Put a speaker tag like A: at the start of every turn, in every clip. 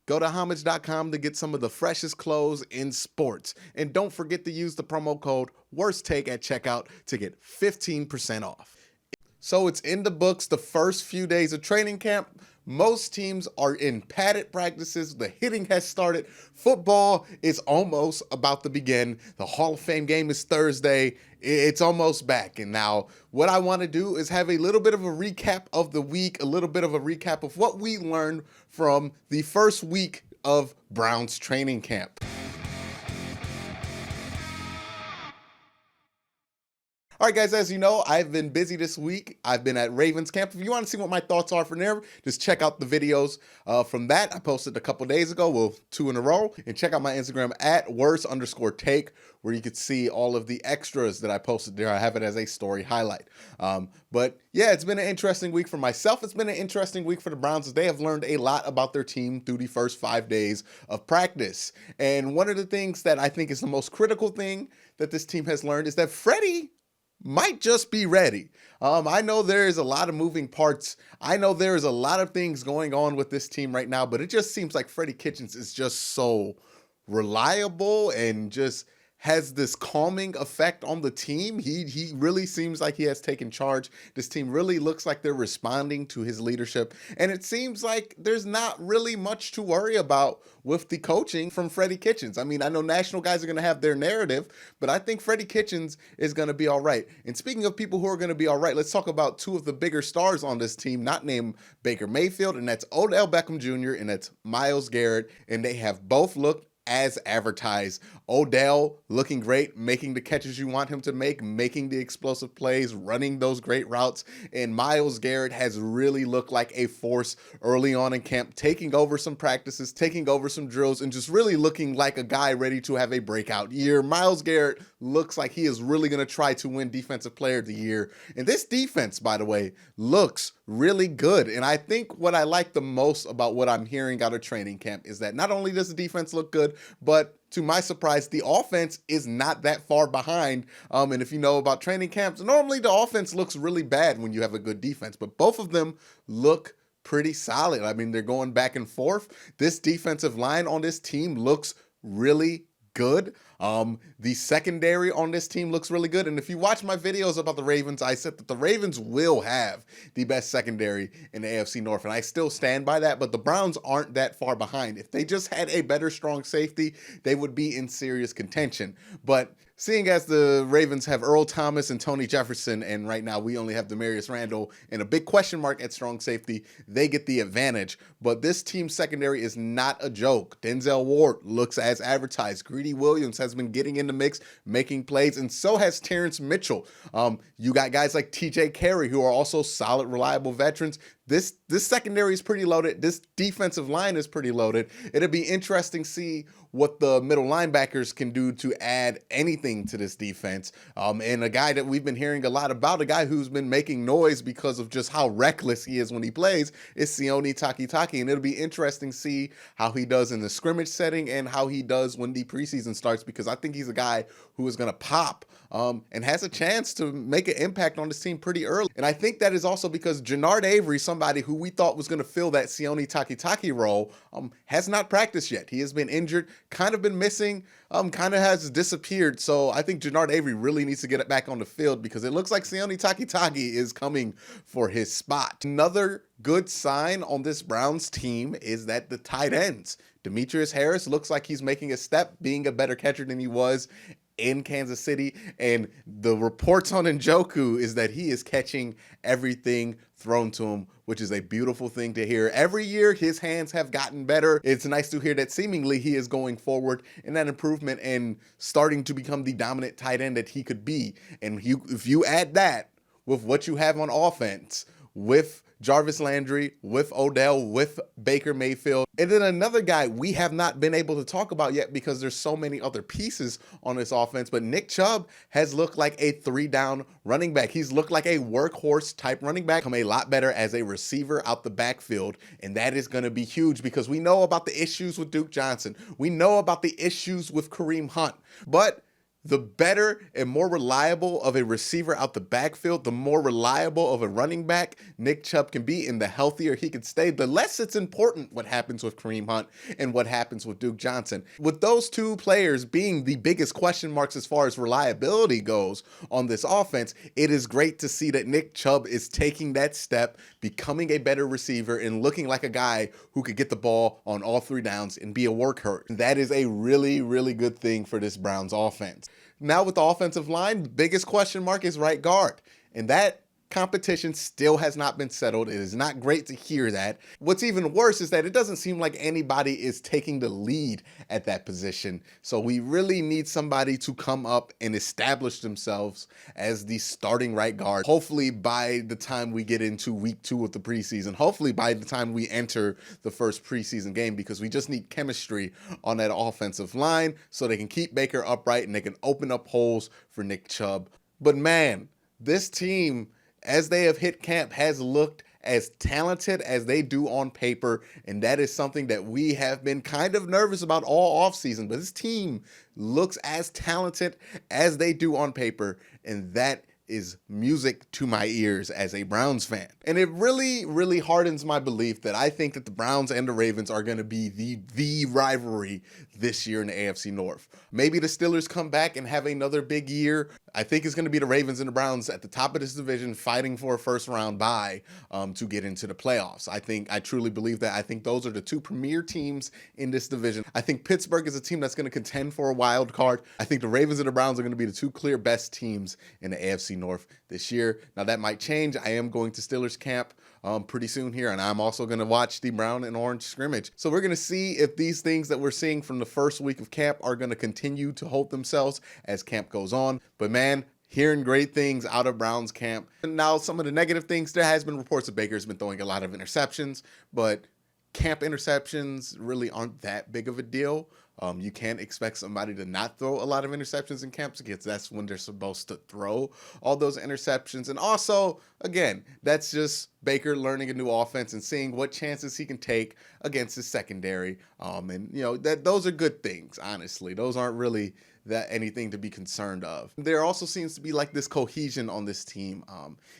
A: Go to homage.com to get some of the freshest clothes in sports. And don't forget to use the promo code WORSTTAKE at checkout to get 15% off. So it's in the books, the first few days of training camp. Most teams are in padded practices. The hitting has started. Football is almost about to begin. The Hall of Fame game is Thursday. It's almost back. And now what I want to do is have a little bit of a recap of the week, a little bit of a recap of what we learned from the first week of Browns training camp. All right, guys, as you know, I've been busy this week. I've been at Ravens camp. If you want to see what my thoughts are from there, just check out the videos from that. I posted a couple days ago, well, 2 in a row. And check out my Instagram at worst_take, where you could see all of the extras that I posted there. I have it as a story highlight. But yeah, it's been an interesting week for myself. It's been an interesting week for the Browns as they have learned a lot about their team through the first 5 days of practice. And one of the things that I think is the most critical thing that this team has learned is that Freddie might just be ready. I know there is a lot of moving parts. I know there is a lot of things going on with this team right now, but it just seems like Freddie Kitchens is just so reliable and just has this calming effect on the team. He really seems like he has taken charge. This team really looks like they're responding to his leadership. And it seems like there's not really much to worry about with the coaching from Freddie Kitchens. I mean, I know national guys are going to have their narrative, but I think Freddie Kitchens is going to be all right. And speaking of people who are going to be all right, let's talk about 2 of the bigger stars on this team, not named Baker Mayfield, and that's Odell Beckham Jr. and that's Myles Garrett. And they have both looked as advertised. Odell looking great, making the catches you want him to make, making the explosive plays, running those great routes. And Myles Garrett has really looked like a force early on in camp, taking over some practices, taking over some drills, and just really looking like a guy ready to have a breakout year. Myles Garrett looks like he is really going to try to win Defensive Player of the Year. And this defense, by the way, looks really good. And I think what I like the most about what I'm hearing out of training camp is that not only does the defense look good, but to my surprise, the offense is not that far behind. And if you know about training camps, normally the offense looks really bad when you have a good defense, but both of them look pretty solid. I mean, they're going back and forth. This defensive line on this team looks really good. The secondary on this team looks really good. And if you watch my videos about the Ravens, I said that the Ravens will have the best secondary in the AFC North. And I still stand by that, but the Browns aren't that far behind. If they just had a better strong safety, they would be in serious contention. But seeing as the Ravens have Earl Thomas and Tony Jefferson, and right now we only have Demarius Randall and a big question mark at strong safety, they get the advantage. But this team's secondary is not a joke. Denzel Ward looks as advertised. Greedy Williams has been getting in the mix, making plays, and so has Terrence Mitchell. You got guys like TJ Carey who are also solid, reliable veterans. This secondary is pretty loaded. This defensive line is pretty loaded. It'll be interesting to see what the middle linebackers can do to add anything to this defense. And a guy that we've been hearing a lot about, a guy who's been making noise because of just how reckless he is when he plays, is Sione Takitaki. And it'll be interesting to see how he does in the scrimmage setting and how he does when the preseason starts, because I think he's a guy who is going to pop and has a chance to make an impact on this team pretty early. And I think that is also because Jannard Avery, somebody who we thought was going to fill that Sione Takitaki role, has not practiced yet. He has been injured, kind of been missing, kind of has disappeared. So I think Jannard Avery really needs to get it back on the field, because it looks like Sione Takitaki is coming for his spot. Another good sign on this Browns team is that the tight ends, Demetrius Harris looks like he's making a step, being a better catcher than he was in Kansas City. And the reports on Njoku is that he is catching everything thrown to him, which is a beautiful thing to hear. Every year his hands have gotten better. It's nice to hear that seemingly he is going forward in that improvement and starting to become the dominant tight end that he could be. And if you add that with what you have on offense, with Jarvis Landry, with Odell, with Baker Mayfield. And then another guy we have not been able to talk about yet because there's so many other pieces on this offense, but Nick Chubb has looked like a 3-down running back. He's looked like a workhorse type running back, come a lot better as a receiver out the backfield. And that is going to be huge because we know about the issues with Duke Johnson. We know about the issues with Kareem Hunt, but the better and more reliable of a receiver out the backfield, the more reliable of a running back Nick Chubb can be, and the healthier he can stay, the less it's important what happens with Kareem Hunt and what happens with Duke Johnson. With those two players being the biggest question marks as far as reliability goes on this offense, it is great to see that Nick Chubb is taking that step, becoming a better receiver, and looking like a guy who could get the ball on all 3 downs and be a workhorse. That is a really, really good thing for this Browns offense. Now with the offensive line, the biggest question mark is right guard. And that competition still has not been settled. It is not great to hear that. What's even worse is that it doesn't seem like anybody is taking the lead at that position. So we really need somebody to come up and establish themselves as the starting right guard. Hopefully by the time we get into week 2 of the preseason, hopefully by the time we enter the first preseason game, because we just need chemistry on that offensive line so they can keep Baker upright and they can open up holes for Nick Chubb. But man, this team, as they have hit camp, has looked as talented as they do on paper, and that is something that we have been kind of nervous about all offseason. But this team looks as talented as they do on paper, and that is music to my ears as a Browns fan. And it really, really hardens my belief that I think that the Browns and the Ravens are going to be the rivalry this year in the AFC North. Maybe the Steelers come back and have another big year. I think it's going to be the Ravens and the Browns at the top of this division fighting for a first round bye to get into the playoffs. I truly believe that. I think those are the 2 premier teams in this division. I think Pittsburgh is a team that's going to contend for a wild card. I think the Ravens and the Browns are going to be the 2 clear best teams in the AFC North this year. Now that might change. I am going to Steelers camp pretty soon here, and I'm also going to watch the brown and orange scrimmage. So we're going to see if these things that we're seeing from the first week of camp are going to continue to hold themselves as camp goes on. But man, hearing great things out of Browns camp. And now some of the negative things, there has been reports that Baker's been throwing a lot of interceptions, but camp interceptions really aren't that big of a deal. You can't expect somebody to not throw a lot of interceptions in camps because that's when they're supposed to throw all those interceptions. And also, again, that's just Baker learning a new offense and seeing what chances he can take against his secondary. And you know, those are good things, honestly. Those aren't really that anything to be concerned of. There also seems to be like this cohesion on this team.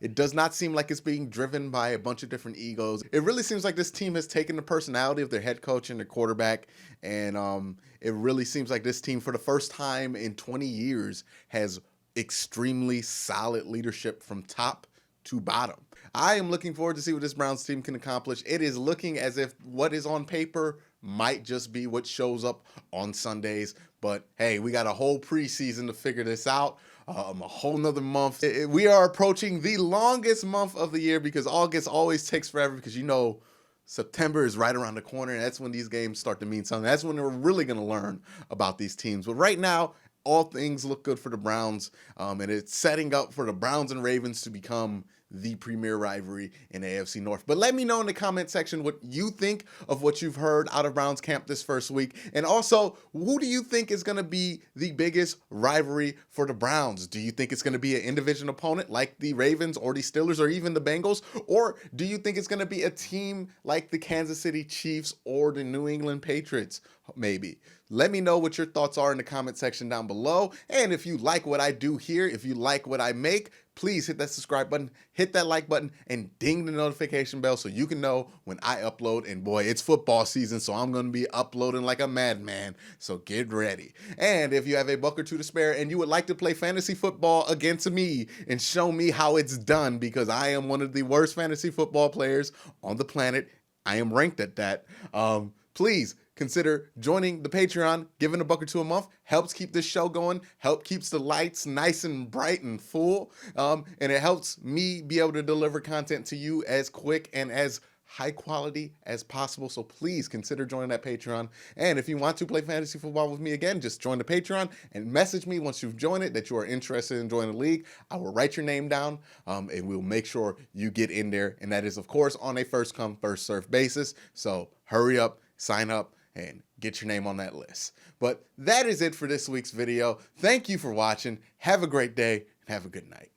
A: It does not seem like it's being driven by a bunch of different egos. It really seems like this team has taken the personality of their head coach and their quarterback, and it really seems like this team, for the first time in 20 years, has extremely solid leadership from top to bottom. I am looking forward to see what this Browns team can accomplish. It is looking as if what is on paper might just be what shows up on Sundays. But hey, we got a whole preseason to figure this out. A whole nother month. We are approaching the longest month of the year because August always takes forever because, you know, September is right around the corner, and that's when these games start to mean something. That's when we're really going to learn about these teams. But right now, all things look good for the Browns, and it's setting up for the Browns and Ravens to become the premier rivalry in the AFC North. But let me know in the comment section what you think of what you've heard out of Browns camp this first week. And also, who do you think is going to be the biggest rivalry for the Browns? Do you think it's going to be an in-division opponent like the Ravens or the Steelers or even the Bengals? Or do you think it's going to be a team like the Kansas City Chiefs or the New England Patriots? Maybe. Let me know what your thoughts are in the comment section down below. And if you like what I do here, if you like what I make, please hit that subscribe button, hit that like button, and ding the notification bell so you can know when I upload. And boy, it's football season, so I'm going to be uploading like a madman. So get ready. And if you have a buck or two to spare and you would like to play fantasy football against me and show me how it's done, because I am one of the worst fantasy football players on the planet. I am ranked at that. Please consider joining the Patreon. Giving a buck or two a month helps keep this show going, keeps the lights nice and bright and full, and it helps me be able to deliver content to you as quick and as high quality as possible. So please consider joining that Patreon. And if you want to play fantasy football with me again, just join the Patreon and message me once you've joined it that you are interested in joining the league. I will write your name down, and we'll make sure you get in there. And that is, of course, on a first come, first served basis. So hurry up, sign up, and get your name on that list. But that is it for this week's video. Thank you for watching. Have a great day and have a good night.